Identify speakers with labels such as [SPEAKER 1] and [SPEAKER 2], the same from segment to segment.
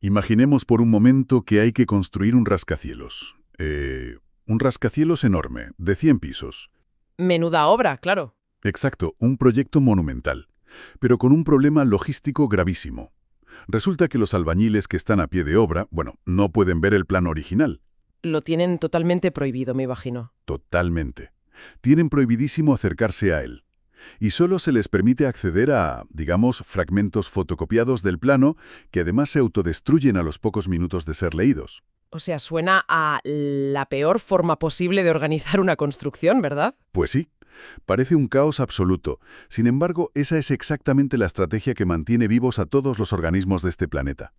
[SPEAKER 1] Imaginemos por un momento que hay que construir un rascacielos. Un rascacielos enorme, de 100 pisos.
[SPEAKER 2] Menuda obra, claro.
[SPEAKER 1] Exacto, un proyecto monumental, pero con un problema logístico gravísimo. Resulta que los albañiles que están a pie de obra, bueno, no pueden ver el plano original.
[SPEAKER 2] Lo tienen totalmente prohibido, me imagino.
[SPEAKER 1] Totalmente. Tienen prohibidísimo acercarse a él. Y solo se les permite acceder a, digamos, fragmentos fotocopiados del plano que además se autodestruyen a los pocos minutos de ser leídos.
[SPEAKER 2] O sea, suena a la peor forma posible de organizar una construcción, ¿verdad?
[SPEAKER 1] Pues sí, parece un caos absoluto. Sin embargo, esa es exactamente la estrategia que mantiene vivos a todos los organismos de este planeta.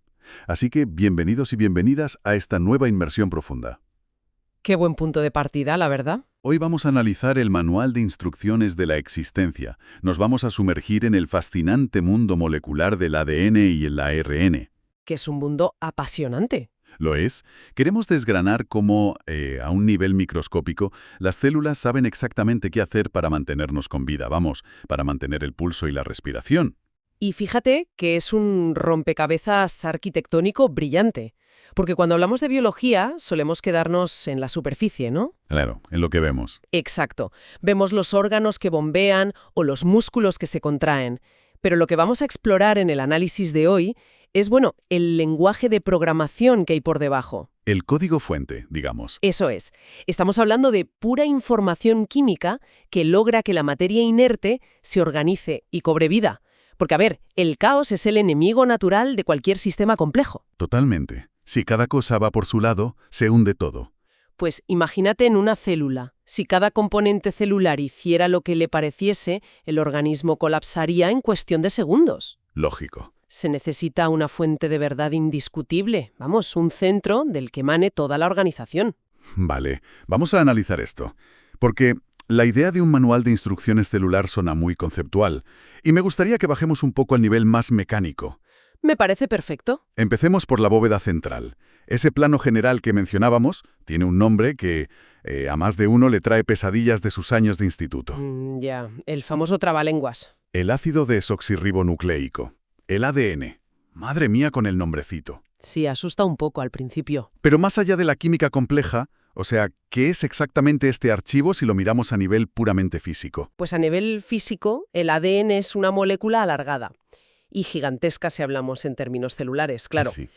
[SPEAKER 1] Así que, bienvenidos y bienvenidas a esta nueva inmersión profunda.
[SPEAKER 2] Qué buen punto de partida, la verdad.
[SPEAKER 1] Hoy vamos a analizar el manual de instrucciones de la existencia. Nos vamos a sumergir en el fascinante mundo molecular del ADN y el ARN.
[SPEAKER 2] Que es un mundo apasionante.
[SPEAKER 1] ¿Lo es? Queremos desgranar cómo, a un nivel microscópico, las células saben exactamente qué hacer para mantenernos con vida, vamos, para mantener el pulso y la respiración.
[SPEAKER 2] Y fíjate que es un rompecabezas arquitectónico brillante. Porque cuando hablamos de biología solemos quedarnos en la superficie, ¿no?
[SPEAKER 1] Claro, en lo que vemos.
[SPEAKER 2] Exacto. Vemos los órganos que bombean o los músculos que se contraen. Pero lo que vamos a explorar en el análisis de hoy es, bueno, el lenguaje de programación que hay por debajo.
[SPEAKER 1] El código fuente, digamos.
[SPEAKER 2] Eso es. Estamos hablando de pura información química que logra que la materia inerte se organice y cobre vida. Porque, a ver, el caos es el enemigo natural de cualquier sistema complejo.
[SPEAKER 1] Totalmente. Si cada cosa va por su lado, se hunde todo.
[SPEAKER 2] Pues imagínate en una célula. Si cada componente celular hiciera lo que le pareciese, el organismo colapsaría en cuestión de segundos.
[SPEAKER 1] Lógico.
[SPEAKER 2] Se necesita una fuente de verdad indiscutible, vamos, un centro del que emane toda la organización.
[SPEAKER 1] Vale, vamos a analizar esto. Porque la idea de un manual de instrucciones celular suena muy conceptual, y me gustaría que bajemos un poco al nivel más mecánico.
[SPEAKER 2] Me parece perfecto.
[SPEAKER 1] Empecemos por la bóveda central. Ese plano general que mencionábamos tiene un nombre que a más de uno le trae pesadillas de sus años de instituto.
[SPEAKER 2] Ya, el famoso trabalenguas.
[SPEAKER 1] El ácido desoxirribonucleico. El ADN. Madre mía con el nombrecito.
[SPEAKER 2] Sí, asusta un poco al principio.
[SPEAKER 1] Pero más allá de la química compleja, o sea, ¿qué es exactamente este archivo si lo miramos a nivel puramente físico?
[SPEAKER 2] Pues a nivel físico, el ADN es una molécula alargada. Y gigantesca si hablamos en términos celulares, claro.
[SPEAKER 1] Sí.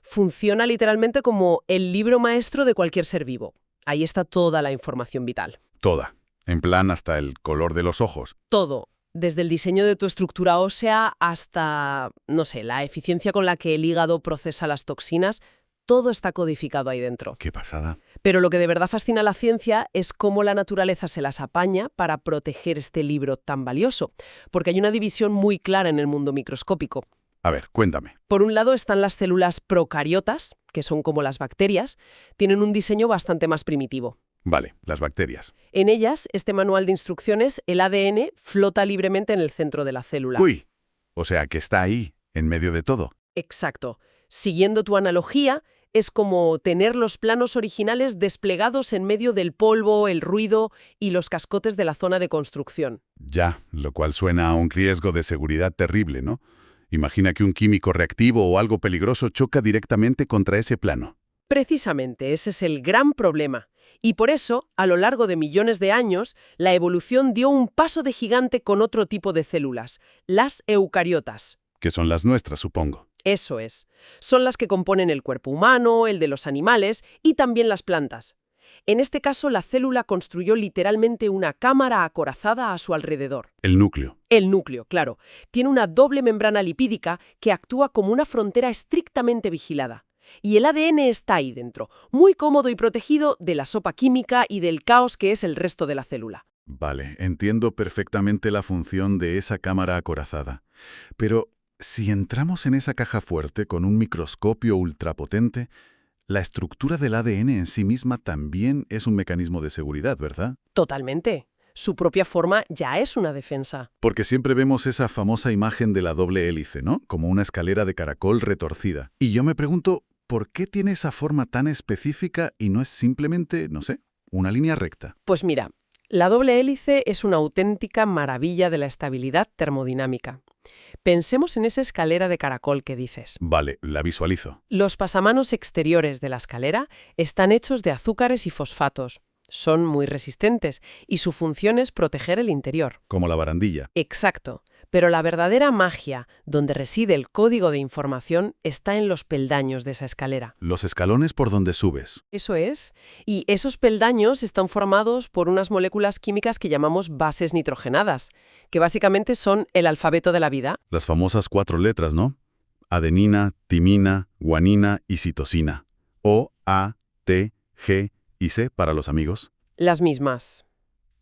[SPEAKER 2] Funciona literalmente como el libro maestro de cualquier ser vivo. Ahí está toda la información vital.
[SPEAKER 1] Toda. En plan hasta el color de los ojos.
[SPEAKER 2] Todo. Desde el diseño de tu estructura ósea hasta, no sé, la eficiencia con la que el hígado procesa las toxinas, todo está codificado ahí dentro.
[SPEAKER 1] ¡Qué pasada!
[SPEAKER 2] Pero lo que de verdad fascina a la ciencia es cómo la naturaleza se las apaña para proteger este libro tan valioso, porque hay una división muy clara en el mundo microscópico.
[SPEAKER 1] A ver, cuéntame.
[SPEAKER 2] Por un lado están las células procariotas, que son como las bacterias, tienen un diseño bastante más primitivo.
[SPEAKER 1] Vale, las bacterias.
[SPEAKER 2] En ellas, este manual de instrucciones, el ADN flota libremente en el centro de la célula.
[SPEAKER 1] ¡Uy! O sea, que está ahí, en medio de todo.
[SPEAKER 2] Exacto. Siguiendo tu analogía, es como tener los planos originales desplegados en medio del polvo, el ruido y los cascotes de la zona de construcción.
[SPEAKER 1] Ya, lo cual suena a un riesgo de seguridad terrible, ¿no? Imagina que un químico reactivo o algo peligroso choca directamente contra ese plano.
[SPEAKER 2] Precisamente, ese es el gran problema. Y por eso, a lo largo de millones de años, la evolución dio un paso de gigante con otro tipo de células, las eucariotas.
[SPEAKER 1] Que son las nuestras, supongo.
[SPEAKER 2] Eso es. Son las que componen el cuerpo humano, el de los animales y también las plantas. En este caso, la célula construyó literalmente una cámara acorazada a su alrededor.
[SPEAKER 1] El núcleo.
[SPEAKER 2] El núcleo, claro. Tiene una doble membrana lipídica que actúa como una frontera estrictamente vigilada. Y el ADN está ahí dentro, muy cómodo y protegido de la sopa química y del caos que es el resto de la célula.
[SPEAKER 1] Vale, entiendo perfectamente la función de esa cámara acorazada. Pero si entramos en esa caja fuerte con un microscopio ultrapotente, la estructura del ADN en sí misma también es un mecanismo de seguridad, ¿verdad?
[SPEAKER 2] Totalmente. Su propia forma ya es una defensa.
[SPEAKER 1] Porque siempre vemos esa famosa imagen de la doble hélice, ¿no? Como una escalera de caracol retorcida. Y yo me pregunto, ¿por qué tiene esa forma tan específica y no es simplemente, no sé, una línea recta?
[SPEAKER 2] Pues mira, la doble hélice es una auténtica maravilla de la estabilidad termodinámica. Pensemos en esa escalera de caracol que dices.
[SPEAKER 1] Vale, la visualizo.
[SPEAKER 2] Los pasamanos exteriores de la escalera están hechos de azúcares y fosfatos. Son muy resistentes y su función es proteger el interior.
[SPEAKER 1] Como la barandilla.
[SPEAKER 2] Exacto. Pero la verdadera magia, donde reside el código de información, está en los peldaños de esa escalera.
[SPEAKER 1] Los escalones por donde subes.
[SPEAKER 2] Eso es. Y esos peldaños están formados por unas moléculas químicas que llamamos bases nitrogenadas, que básicamente son el alfabeto de la vida.
[SPEAKER 1] Las famosas 4 letras, ¿no? Adenina, timina, guanina y citosina. O, A, T, G y C para los amigos.
[SPEAKER 2] Las mismas.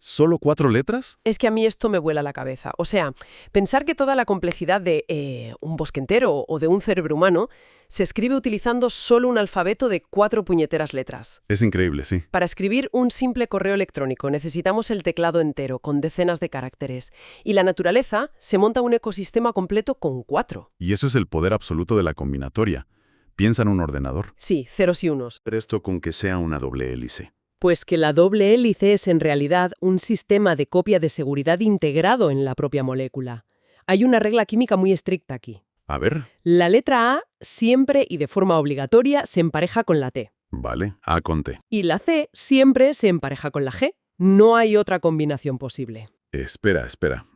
[SPEAKER 1] ¿Solo 4 letras?
[SPEAKER 2] Es que a mí esto me vuela la cabeza. O sea, pensar que toda la complejidad de un bosque entero o de un cerebro humano se escribe utilizando solo un alfabeto de 4 puñeteras letras.
[SPEAKER 1] Es increíble, sí.
[SPEAKER 2] Para escribir un simple correo electrónico necesitamos el teclado entero con decenas de caracteres. Y la naturaleza se monta un ecosistema completo con 4.
[SPEAKER 1] Y eso es el poder absoluto de la combinatoria. Piensa en un ordenador.
[SPEAKER 2] Sí, ceros y unos.
[SPEAKER 1] Pero esto con que sea una doble hélice.
[SPEAKER 2] Pues que la doble hélice es en realidad un sistema de copia de seguridad integrado en la propia molécula. Hay una regla química muy estricta aquí.
[SPEAKER 1] A ver.
[SPEAKER 2] La letra A siempre y de forma obligatoria se empareja con la T.
[SPEAKER 1] Vale, A con T.
[SPEAKER 2] Y la C siempre se empareja con la G. No hay otra combinación posible.
[SPEAKER 1] Espera,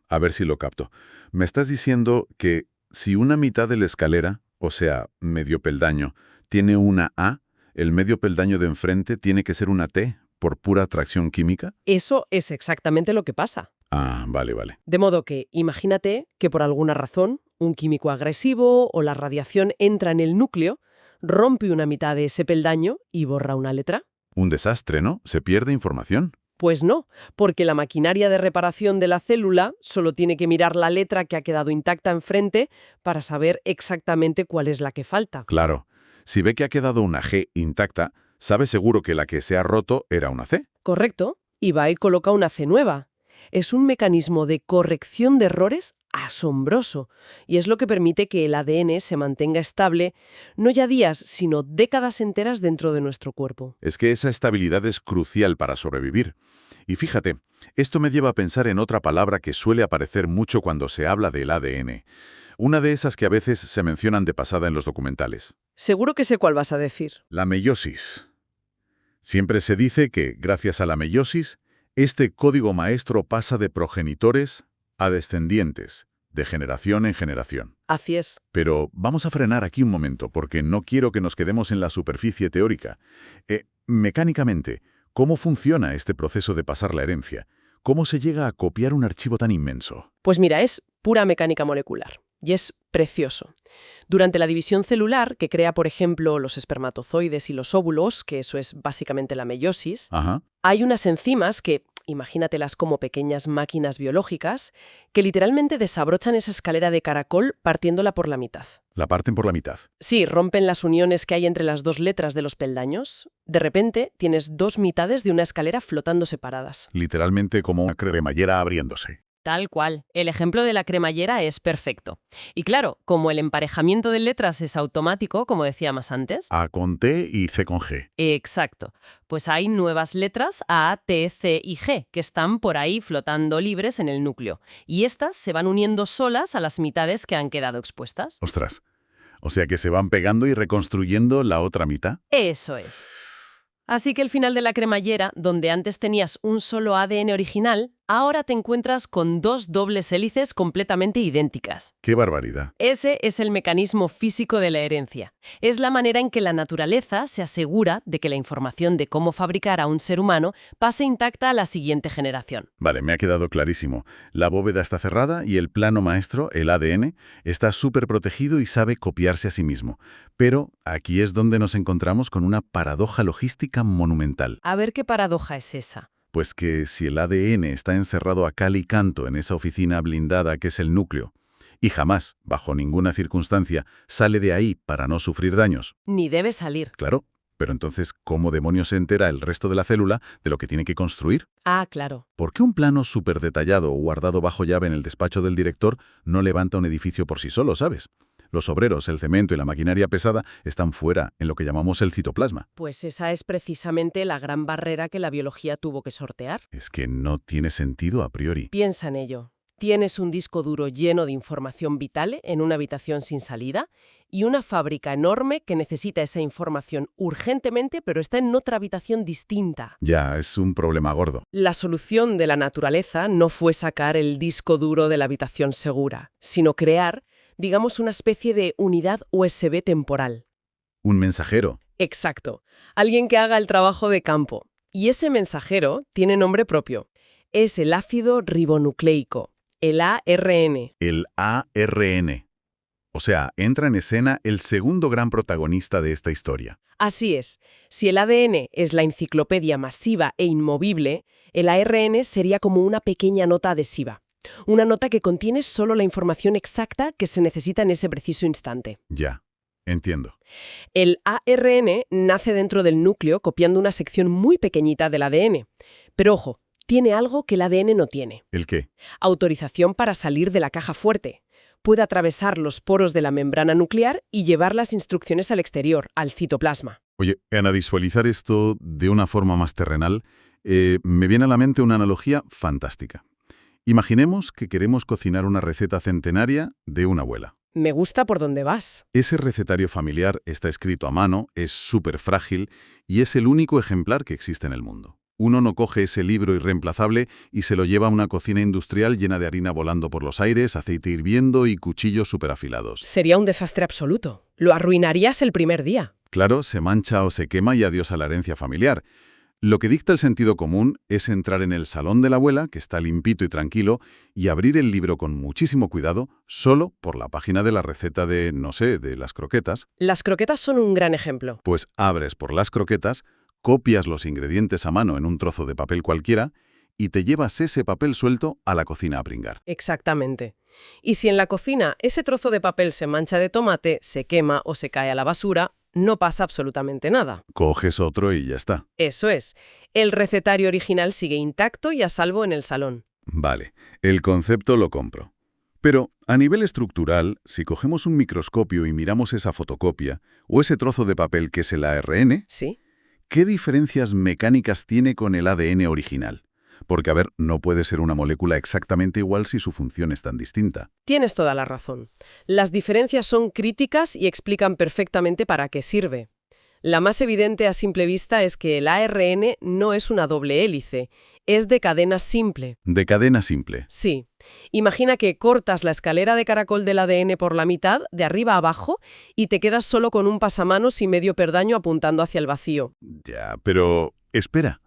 [SPEAKER 1] a ver si lo capto. Me estás diciendo que si una mitad de la escalera, o sea, medio peldaño, tiene una A, el medio peldaño de enfrente tiene que ser una T por pura atracción química.
[SPEAKER 2] Eso es exactamente lo que pasa.
[SPEAKER 1] Ah, vale.
[SPEAKER 2] De modo que, imagínate que por alguna razón, un químico agresivo o la radiación entra en el núcleo, rompe una mitad de ese peldaño y borra una letra.
[SPEAKER 1] Un desastre, ¿no? Se pierde información.
[SPEAKER 2] Pues no, porque la maquinaria de reparación de la célula solo tiene que mirar la letra que ha quedado intacta enfrente para saber exactamente cuál es la que falta.
[SPEAKER 1] Claro. Si ve que ha quedado una G intacta, sabe seguro que la que se ha roto era una C.
[SPEAKER 2] Correcto, y va y coloca una C nueva. Es un mecanismo de corrección de errores asombroso, y es lo que permite que el ADN se mantenga estable, no ya días, sino décadas enteras dentro de nuestro cuerpo.
[SPEAKER 1] Es que esa estabilidad es crucial para sobrevivir. Y fíjate, esto me lleva a pensar en otra palabra que suele aparecer mucho cuando se habla del ADN. Una de esas que a veces se mencionan de pasada en los documentales.
[SPEAKER 2] Seguro que sé cuál vas a decir.
[SPEAKER 1] La meiosis. Siempre se dice que, gracias a la meiosis, este código maestro pasa de progenitores a descendientes, de generación en generación.
[SPEAKER 2] Así es.
[SPEAKER 1] Pero vamos a frenar aquí un momento, porque no quiero que nos quedemos en la superficie teórica. Mecánicamente, ¿cómo funciona este proceso de pasar la herencia? ¿Cómo se llega a copiar un archivo tan inmenso?
[SPEAKER 2] Pues mira, es pura mecánica molecular. Y es precioso. Durante la división celular, que crea, por ejemplo, los espermatozoides y los óvulos, que eso es básicamente la meiosis, hay unas enzimas que, imagínatelas como pequeñas máquinas biológicas, que literalmente desabrochan esa escalera de caracol partiéndola por la mitad.
[SPEAKER 1] La parten por la mitad.
[SPEAKER 2] Sí, rompen las uniones que hay entre las 2 letras de los peldaños. De repente, tienes 2 mitades de una escalera flotando separadas.
[SPEAKER 1] Literalmente como una cremallera abriéndose.
[SPEAKER 3] Tal cual. El ejemplo de la cremallera es perfecto. Y claro, como el emparejamiento de letras es automático, como decía más antes.
[SPEAKER 1] A con T y C con G.
[SPEAKER 3] Exacto. Pues hay nuevas letras A, T, C y G que están por ahí flotando libres en el núcleo. Y estas se van uniendo solas a las mitades que han quedado expuestas.
[SPEAKER 1] Ostras. O sea que se van pegando y reconstruyendo la otra mitad.
[SPEAKER 3] Eso es. Así que el final de la cremallera, donde antes tenías un solo ADN original, ahora te encuentras con 2 dobles hélices completamente idénticas.
[SPEAKER 1] ¡Qué barbaridad!
[SPEAKER 3] Ese es el mecanismo físico de la herencia. Es la manera en que la naturaleza se asegura de que la información de cómo fabricar a un ser humano pase intacta a la siguiente generación.
[SPEAKER 1] Vale, me ha quedado clarísimo. La bóveda está cerrada y el plano maestro, el ADN, está súper protegido y sabe copiarse a sí mismo. Pero aquí es donde nos encontramos con una paradoja logística monumental.
[SPEAKER 3] A ver qué paradoja es esa.
[SPEAKER 1] Pues que si el ADN está encerrado a cal y canto en esa oficina blindada que es el núcleo, y jamás, bajo ninguna circunstancia, sale de ahí para no sufrir daños.
[SPEAKER 3] Ni debe salir.
[SPEAKER 1] Claro, pero entonces, ¿cómo demonios se entera el resto de la célula de lo que tiene que construir?
[SPEAKER 3] Ah, claro.
[SPEAKER 1] ¿Por qué un plano súper detallado o guardado bajo llave en el despacho del director no levanta un edificio por sí solo, sabes? Los obreros, el cemento y la maquinaria pesada están fuera, en lo que llamamos el citoplasma.
[SPEAKER 2] Pues esa es precisamente la gran barrera que la biología tuvo que sortear.
[SPEAKER 1] Es que no tiene sentido a priori.
[SPEAKER 2] Piensa en ello. Tienes un disco duro lleno de información vital en una habitación sin salida y una fábrica enorme que necesita esa información urgentemente, pero está en otra habitación distinta.
[SPEAKER 1] Ya, es un problema gordo.
[SPEAKER 2] La solución de la naturaleza no fue sacar el disco duro de la habitación segura, sino crear, digamos, una especie de unidad USB temporal.
[SPEAKER 1] Un mensajero.
[SPEAKER 2] Exacto. Alguien que haga el trabajo de campo. Y ese mensajero tiene nombre propio. Es el ácido ribonucleico, el ARN.
[SPEAKER 1] El ARN. O sea, entra en escena el segundo gran protagonista de esta historia.
[SPEAKER 2] Así es. Si el ADN es la enciclopedia masiva e inmovible, el ARN sería como una pequeña nota adhesiva. Una nota que contiene solo la información exacta que se necesita en ese preciso instante.
[SPEAKER 1] Ya, entiendo.
[SPEAKER 2] El ARN nace dentro del núcleo copiando una sección muy pequeñita del ADN. Pero ojo, tiene algo que el ADN no tiene.
[SPEAKER 1] ¿El qué?
[SPEAKER 2] Autorización para salir de la caja fuerte. Puede atravesar los poros de la membrana nuclear y llevar las instrucciones al exterior, al citoplasma.
[SPEAKER 1] Oye, Ana, visualizar esto de una forma más terrenal, me viene a la mente una analogía fantástica. Imaginemos que queremos cocinar una receta centenaria de una abuela.
[SPEAKER 2] Me gusta por dónde vas.
[SPEAKER 1] Ese recetario familiar está escrito a mano, es súper frágil y es el único ejemplar que existe en el mundo. Uno no coge ese libro irreemplazable y se lo lleva a una cocina industrial llena de harina volando por los aires, aceite hirviendo y cuchillos superafilados.
[SPEAKER 2] Sería un desastre absoluto. Lo arruinarías el primer día.
[SPEAKER 1] Claro, se mancha o se quema y adiós a la herencia familiar. Lo que dicta el sentido común es entrar en el salón de la abuela, que está limpito y tranquilo, y abrir el libro con muchísimo cuidado, solo por la página de la receta de, no sé, de las croquetas.
[SPEAKER 2] Las croquetas son un gran ejemplo.
[SPEAKER 1] Pues abres por las croquetas, copias los ingredientes a mano en un trozo de papel cualquiera y te llevas ese papel suelto a la cocina a pringar.
[SPEAKER 2] Exactamente. Y si en la cocina ese trozo de papel se mancha de tomate, se quema o se cae a la basura, no pasa absolutamente nada.
[SPEAKER 1] Coges otro y ya está.
[SPEAKER 2] Eso es. El recetario original sigue intacto y a salvo en el salón.
[SPEAKER 1] Vale, el concepto lo compro. Pero, a nivel estructural, si cogemos un microscopio y miramos esa fotocopia, o ese trozo de papel que es el ARN,
[SPEAKER 2] ¿Sí?
[SPEAKER 1] ¿qué diferencias mecánicas tiene con el ADN original? Porque, a ver, no puede ser una molécula exactamente igual si su función es tan distinta.
[SPEAKER 2] Tienes toda la razón. Las diferencias son críticas y explican perfectamente para qué sirve. La más evidente a simple vista es que el ARN no es una doble hélice, es de cadena simple.
[SPEAKER 1] De cadena simple.
[SPEAKER 2] Sí. Imagina que cortas la escalera de caracol del ADN por la mitad, de arriba a abajo, y te quedas solo con un pasamanos y medio perdaño apuntando hacia el vacío.
[SPEAKER 1] Ya, pero espera.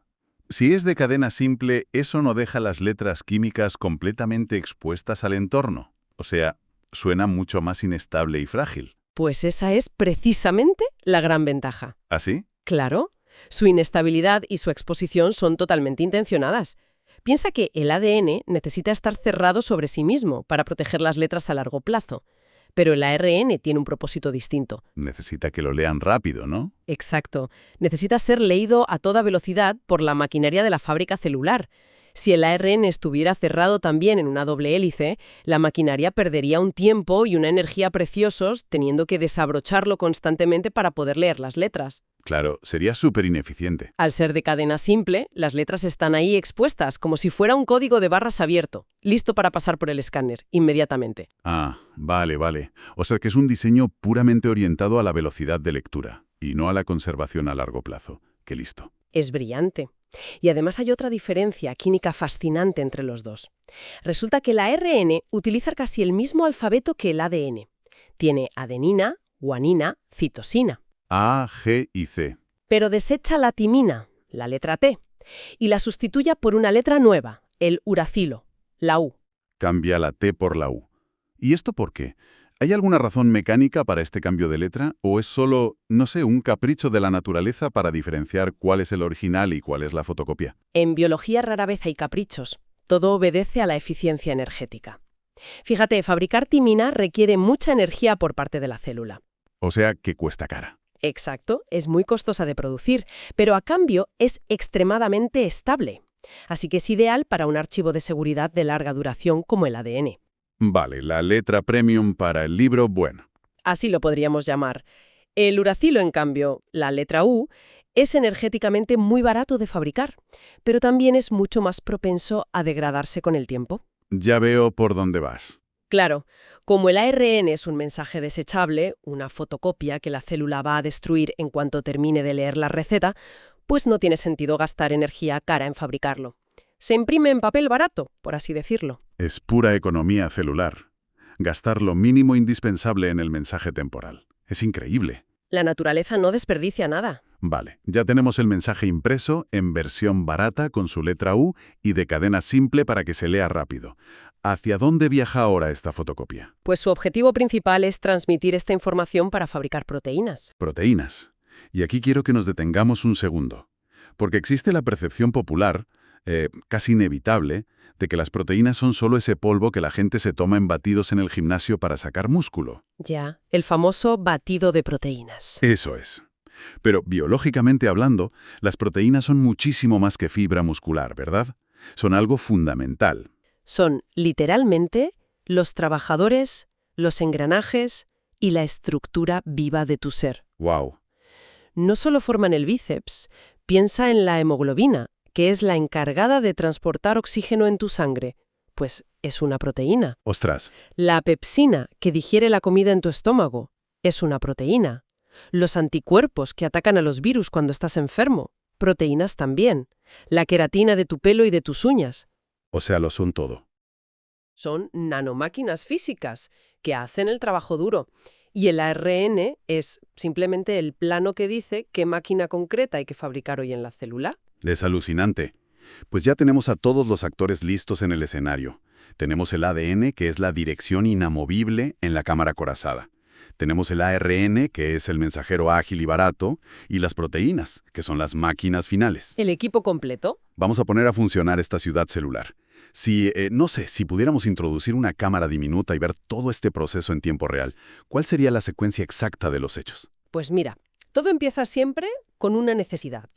[SPEAKER 1] Si es de cadena simple, eso no deja las letras químicas completamente expuestas al entorno. O sea, suena mucho más inestable y frágil.
[SPEAKER 2] Pues esa es precisamente la gran ventaja.
[SPEAKER 1] ¿Así?
[SPEAKER 2] Claro, su inestabilidad y su exposición son totalmente intencionadas. Piensa que el ADN necesita estar cerrado sobre sí mismo para proteger las letras a largo plazo. Pero el ARN tiene un propósito distinto.
[SPEAKER 1] Necesita que lo lean rápido, ¿no?
[SPEAKER 2] Exacto. Necesita ser leído a toda velocidad por la maquinaria de la fábrica celular. Si el ARN estuviera cerrado también en una doble hélice, la maquinaria perdería un tiempo y una energía preciosos teniendo que desabrocharlo constantemente para poder leer las letras.
[SPEAKER 1] Claro, sería súper ineficiente.
[SPEAKER 2] Al ser de cadena simple, las letras están ahí expuestas, como si fuera un código de barras abierto, listo para pasar por el escáner, inmediatamente.
[SPEAKER 1] Ah, vale. O sea que es un diseño puramente orientado a la velocidad de lectura y no a la conservación a largo plazo. ¡Qué listo!
[SPEAKER 2] Es brillante. Y además hay otra diferencia química fascinante entre los dos. Resulta que el ARN utiliza casi el mismo alfabeto que el ADN. Tiene adenina, guanina, citosina.
[SPEAKER 1] A, G y C.
[SPEAKER 2] Pero desecha la timina, la letra T, y la sustituye por una letra nueva, el uracilo, la U.
[SPEAKER 1] Cambia la T por la U. ¿Y esto por qué? ¿Hay alguna razón mecánica para este cambio de letra? ¿O es solo, no sé, un capricho de la naturaleza para diferenciar cuál es el original y cuál es la fotocopia?
[SPEAKER 2] En biología rara vez hay caprichos. Todo obedece a la eficiencia energética. Fíjate, fabricar timina requiere mucha energía por parte de la célula.
[SPEAKER 1] O sea, que cuesta cara.
[SPEAKER 2] Exacto, es muy costosa de producir, pero a cambio es extremadamente estable. Así que es ideal para un archivo de seguridad de larga duración como el ADN.
[SPEAKER 1] Vale, la letra premium para el libro, bueno.
[SPEAKER 2] Así lo podríamos llamar. El uracilo, en cambio, la letra U, es energéticamente muy barato de fabricar, pero también es mucho más propenso a degradarse con el tiempo.
[SPEAKER 1] Ya veo por dónde vas.
[SPEAKER 2] Claro, como el ARN es un mensaje desechable, una fotocopia que la célula va a destruir en cuanto termine de leer la receta, pues no tiene sentido gastar energía cara en fabricarlo. Se imprime en papel barato, por así decirlo.
[SPEAKER 1] Es pura economía celular. Gastar lo mínimo indispensable en el mensaje temporal. Es increíble.
[SPEAKER 2] La naturaleza no desperdicia nada.
[SPEAKER 1] Vale, ya tenemos el mensaje impreso en versión barata con su letra U y de cadena simple para que se lea rápido. ¿Hacia dónde viaja ahora esta fotocopia?
[SPEAKER 2] Pues su objetivo principal es transmitir esta información para fabricar proteínas.
[SPEAKER 1] Proteínas. Y aquí quiero que nos detengamos un segundo. Porque existe la percepción popular, casi inevitable, de que las proteínas son solo ese polvo que la gente se toma en batidos en el gimnasio para sacar músculo.
[SPEAKER 2] Ya, el famoso batido de proteínas.
[SPEAKER 1] Eso es. Pero biológicamente hablando, las proteínas son muchísimo más que fibra muscular, ¿verdad? Son algo fundamental.
[SPEAKER 2] Son, literalmente, los trabajadores, los engranajes y la estructura viva de tu ser.
[SPEAKER 1] ¡Wow!
[SPEAKER 2] No solo forman el bíceps, piensa en la hemoglobina, que es la encargada de transportar oxígeno en tu sangre. Pues es una proteína.
[SPEAKER 1] ¡Ostras!
[SPEAKER 2] La pepsina, que digiere la comida en tu estómago, es una proteína. Los anticuerpos que atacan a los virus cuando estás enfermo, proteínas también. La queratina de tu pelo y de tus uñas.
[SPEAKER 1] O sea, lo son todo.
[SPEAKER 2] Son nanomáquinas físicas que hacen el trabajo duro. Y el ARN es simplemente el plano que dice qué máquina concreta hay que fabricar hoy en la célula.
[SPEAKER 1] Es alucinante. Pues ya tenemos a todos los actores listos en el escenario. Tenemos el ADN, que es la dirección inamovible en la cámara acorazada. Tenemos el ARN, que es el mensajero ágil y barato, y las proteínas, que son las máquinas finales.
[SPEAKER 2] ¿El equipo completo?
[SPEAKER 1] Vamos a poner a funcionar esta ciudad celular. Si pudiéramos introducir una cámara diminuta y ver todo este proceso en tiempo real, ¿cuál sería la secuencia exacta de los hechos?
[SPEAKER 2] Pues mira, todo empieza siempre con una necesidad.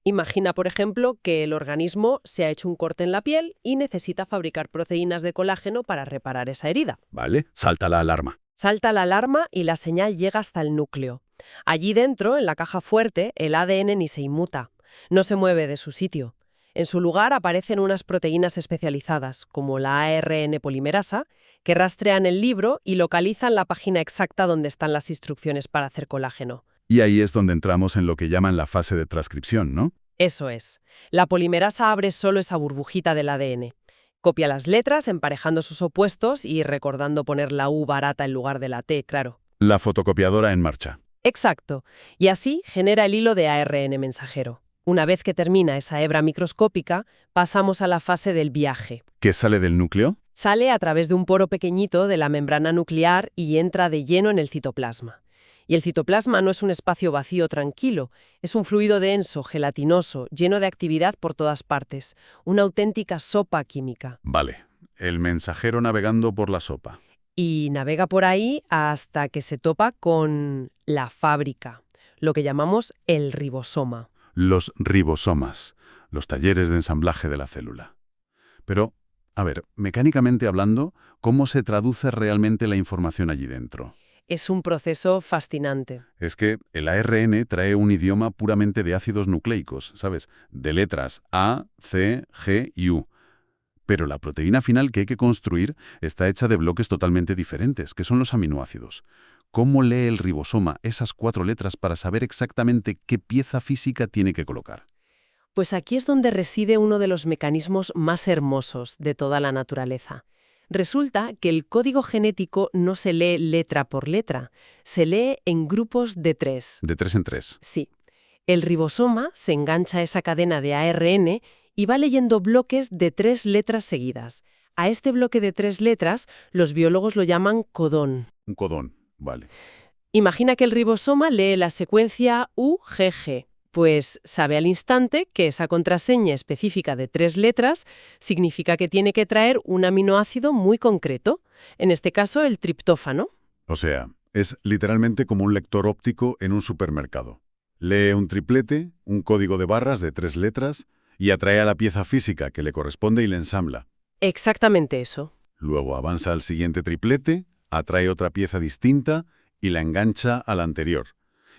[SPEAKER 2] Imagina, por ejemplo, que el organismo se ha hecho un corte en la piel y necesita fabricar proteínas de colágeno para reparar esa herida.
[SPEAKER 1] Vale, salta la alarma.
[SPEAKER 2] Salta la alarma y la señal llega hasta el núcleo. Allí dentro, en la caja fuerte, el ADN ni se inmuta. No se mueve de su sitio. En su lugar aparecen unas proteínas especializadas, como la ARN polimerasa, que rastrean el libro y localizan la página exacta donde están las instrucciones para hacer colágeno.
[SPEAKER 1] Y ahí es donde entramos en lo que llaman la fase de transcripción, ¿no?
[SPEAKER 2] Eso es. La polimerasa abre solo esa burbujita del ADN. Copia las letras emparejando sus opuestos y recordando poner la U barata en lugar de la T, claro.
[SPEAKER 1] La fotocopiadora en marcha.
[SPEAKER 2] Exacto. Y así genera el hilo de ARN mensajero. Una vez que termina esa hebra microscópica, pasamos a la fase del viaje.
[SPEAKER 1] ¿Qué sale del núcleo?
[SPEAKER 2] Sale a través de un poro pequeñito de la membrana nuclear y entra de lleno en el citoplasma. Y el citoplasma no es un espacio vacío tranquilo, es un fluido denso, gelatinoso, lleno de actividad por todas partes, una auténtica sopa química.
[SPEAKER 1] Vale, el mensajero navegando por la sopa.
[SPEAKER 2] Y navega por ahí hasta que se topa con la fábrica, lo que llamamos el ribosoma.
[SPEAKER 1] Los ribosomas, los talleres de ensamblaje de la célula. Pero, a ver, mecánicamente hablando, ¿cómo se traduce realmente la información allí dentro?
[SPEAKER 2] Es un proceso fascinante.
[SPEAKER 1] Es que el ARN trae un idioma puramente de ácidos nucleicos, ¿sabes? De letras A, C, G y U. Pero la proteína final que hay que construir está hecha de bloques totalmente diferentes, que son los aminoácidos. ¿Cómo lee el ribosoma esas 4 letras para saber exactamente qué pieza física tiene que colocar?
[SPEAKER 2] Pues aquí es donde reside uno de los mecanismos más hermosos de toda la naturaleza. Resulta que el código genético no se lee letra por letra, se lee en grupos de 3.
[SPEAKER 1] De 3 en 3.
[SPEAKER 2] Sí. El ribosoma se engancha a esa cadena de ARN y va leyendo bloques de 3 letras seguidas. A este bloque de 3 letras los biólogos lo llaman codón.
[SPEAKER 1] Un codón, vale.
[SPEAKER 2] Imagina que el ribosoma lee la secuencia UGG. Pues sabe al instante que esa contraseña específica de 3 letras significa que tiene que traer un aminoácido muy concreto, en este caso el triptófano.
[SPEAKER 1] O sea, es literalmente como un lector óptico en un supermercado. Lee un triplete, un código de barras de 3 letras, y atrae a la pieza física que le corresponde y le ensambla.
[SPEAKER 2] Exactamente eso.
[SPEAKER 1] Luego avanza al siguiente triplete, atrae otra pieza distinta y la engancha a la anterior.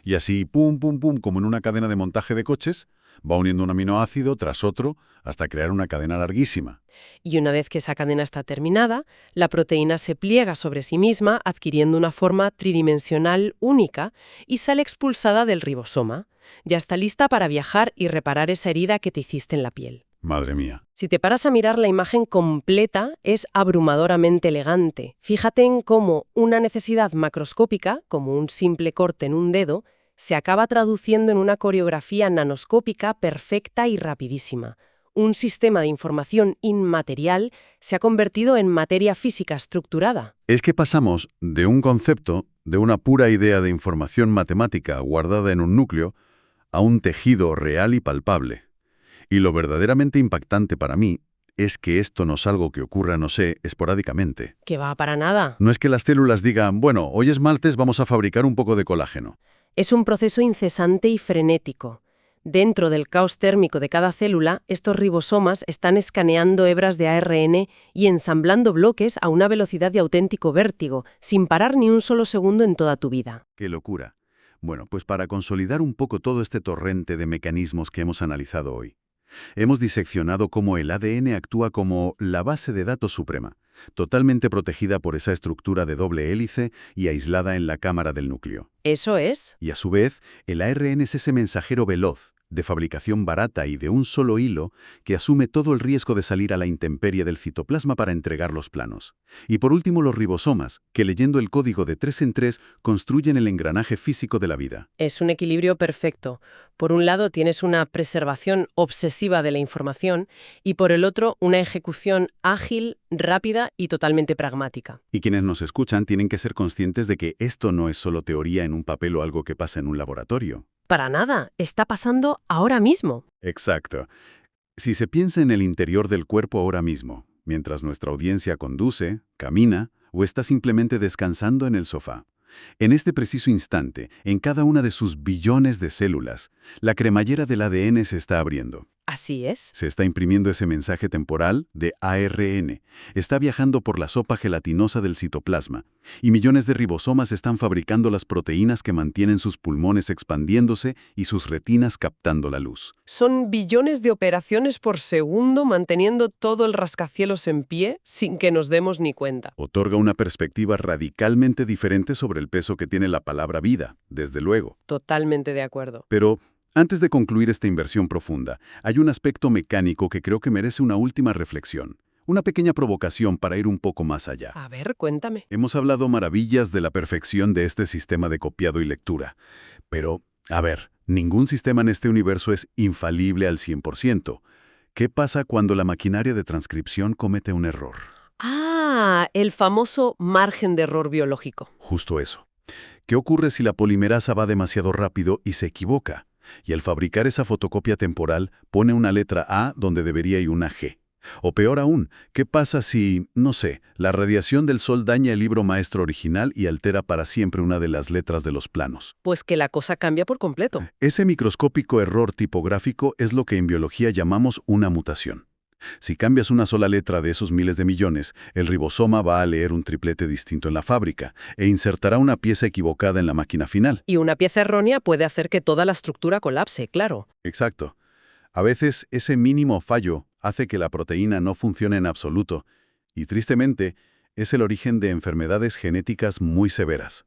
[SPEAKER 1] Y así, pum, pum, pum, como en una cadena de montaje de coches, Va uniendo un aminoácido tras otro hasta crear una cadena larguísima.
[SPEAKER 2] Y una vez que esa cadena está terminada, la proteína se pliega sobre sí misma adquiriendo una forma tridimensional única y sale expulsada del ribosoma. Ya está lista para viajar y reparar esa herida que te hiciste en la piel.
[SPEAKER 1] Madre mía.
[SPEAKER 2] Si te paras a mirar la imagen completa, es abrumadoramente elegante. Fíjate en cómo una necesidad macroscópica, como un simple corte en un dedo, se acaba traduciendo en una coreografía nanoscópica perfecta y rapidísima. Un sistema de información inmaterial se ha convertido en materia física estructurada.
[SPEAKER 1] Es que pasamos de un concepto, de una pura idea de información matemática guardada en un núcleo, a un tejido real y palpable. Y lo verdaderamente impactante para mí es que esto no es algo que ocurra, no sé, esporádicamente.
[SPEAKER 2] Que va para nada.
[SPEAKER 1] No es que las células digan, bueno, hoy es martes, vamos a fabricar un poco de colágeno.
[SPEAKER 2] Es un proceso incesante y frenético. Dentro del caos térmico de cada célula, estos ribosomas están escaneando hebras de ARN y ensamblando bloques a una velocidad de auténtico vértigo, sin parar ni un solo segundo en toda tu vida.
[SPEAKER 1] ¡Qué locura! Bueno, pues para consolidar un poco todo este torrente de mecanismos que hemos analizado hoy, hemos diseccionado cómo el ADN actúa como la base de datos suprema, totalmente protegida por esa estructura de doble hélice y aislada en la cámara del núcleo.
[SPEAKER 2] ¿Eso es?
[SPEAKER 1] Y a su vez, el ARN es ese mensajero veloz, de fabricación barata y de un solo hilo, que asume todo el riesgo de salir a la intemperie del citoplasma para entregar los planos. Y por último, los ribosomas, que leyendo el código de 3 en 3 construyen el engranaje físico de la vida.
[SPEAKER 2] Es un equilibrio perfecto. Por un lado tienes una preservación obsesiva de la información y por el otro una ejecución ágil, rápida y totalmente pragmática.
[SPEAKER 1] Y quienes nos escuchan tienen que ser conscientes de que esto no es solo teoría en un papel o algo que pasa en un laboratorio.
[SPEAKER 2] Para nada, está pasando ahora mismo.
[SPEAKER 1] Exacto. Si se piensa en el interior del cuerpo ahora mismo, mientras nuestra audiencia conduce, camina o está simplemente descansando en el sofá, en este preciso instante, en cada una de sus billones de células, la cremallera del ADN se está abriendo.
[SPEAKER 2] Así es.
[SPEAKER 1] Se está imprimiendo ese mensaje temporal de ARN. Está viajando por la sopa gelatinosa del citoplasma. Y millones de ribosomas están fabricando las proteínas que mantienen sus pulmones expandiéndose y sus retinas captando la luz.
[SPEAKER 2] Son billones de operaciones por segundo manteniendo todo el rascacielos en pie sin que nos demos ni cuenta.
[SPEAKER 1] Otorga una perspectiva radicalmente diferente sobre el peso que tiene la palabra vida, desde luego.
[SPEAKER 2] Totalmente de acuerdo.
[SPEAKER 1] Pero antes de concluir esta inversión profunda, hay un aspecto mecánico que creo que merece una última reflexión. Una pequeña provocación para ir un poco más allá.
[SPEAKER 2] A ver, cuéntame.
[SPEAKER 1] Hemos hablado maravillas de la perfección de este sistema de copiado y lectura. Pero, a ver, ningún sistema en este universo es infalible al 100%. ¿Qué pasa cuando la maquinaria de transcripción comete un error?
[SPEAKER 2] Ah, el famoso margen de error biológico.
[SPEAKER 1] Justo eso. ¿Qué ocurre si la polimerasa va demasiado rápido y se equivoca? Y al fabricar esa fotocopia temporal pone una letra A donde debería ir una G. O peor aún, ¿qué pasa si, no sé, la radiación del sol daña el libro maestro original y altera para siempre una de las letras de los planos?
[SPEAKER 2] Pues que la cosa cambia por completo.
[SPEAKER 1] Ese microscópico error tipográfico es lo que en biología llamamos una mutación. Si cambias una sola letra de esos miles de millones, el ribosoma va a leer un triplete distinto en la fábrica e insertará una pieza equivocada en la máquina final.
[SPEAKER 2] Y una pieza errónea puede hacer que toda la estructura colapse, claro.
[SPEAKER 1] Exacto. A veces ese mínimo fallo hace que la proteína no funcione en absoluto y, tristemente, es el origen de enfermedades genéticas muy severas.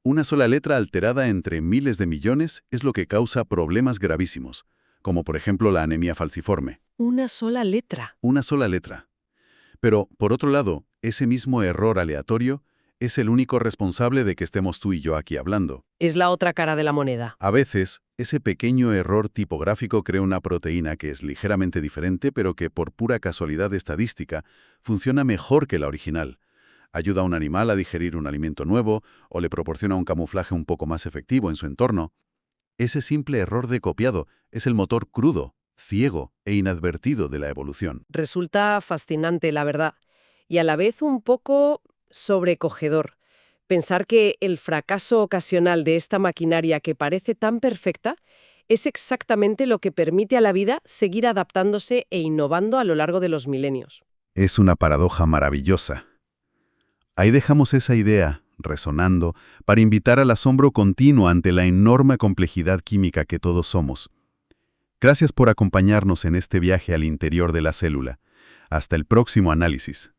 [SPEAKER 1] Una sola letra alterada entre miles de millones es lo que causa problemas gravísimos, como por ejemplo la anemia falciforme.
[SPEAKER 2] Una sola letra.
[SPEAKER 1] Una sola letra. Pero, por otro lado, ese mismo error aleatorio es el único responsable de que estemos tú y yo aquí hablando.
[SPEAKER 2] Es la otra cara de la moneda.
[SPEAKER 1] A veces, ese pequeño error tipográfico crea una proteína que es ligeramente diferente, pero que por pura casualidad estadística funciona mejor que la original. Ayuda a un animal a digerir un alimento nuevo o le proporciona un camuflaje un poco más efectivo en su entorno. Ese simple error de copiado es el motor crudo, ciego e inadvertido de la evolución.
[SPEAKER 2] Resulta fascinante, la verdad, y a la vez un poco sobrecogedor. Pensar que el fracaso ocasional de esta maquinaria que parece tan perfecta es exactamente lo que permite a la vida seguir adaptándose e innovando a lo largo de los milenios.
[SPEAKER 1] Es una paradoja maravillosa. Ahí dejamos esa idea, resonando, para invitar al asombro continuo ante la enorme complejidad química que todos somos. Gracias por acompañarnos en este viaje al interior de la célula. Hasta el próximo análisis.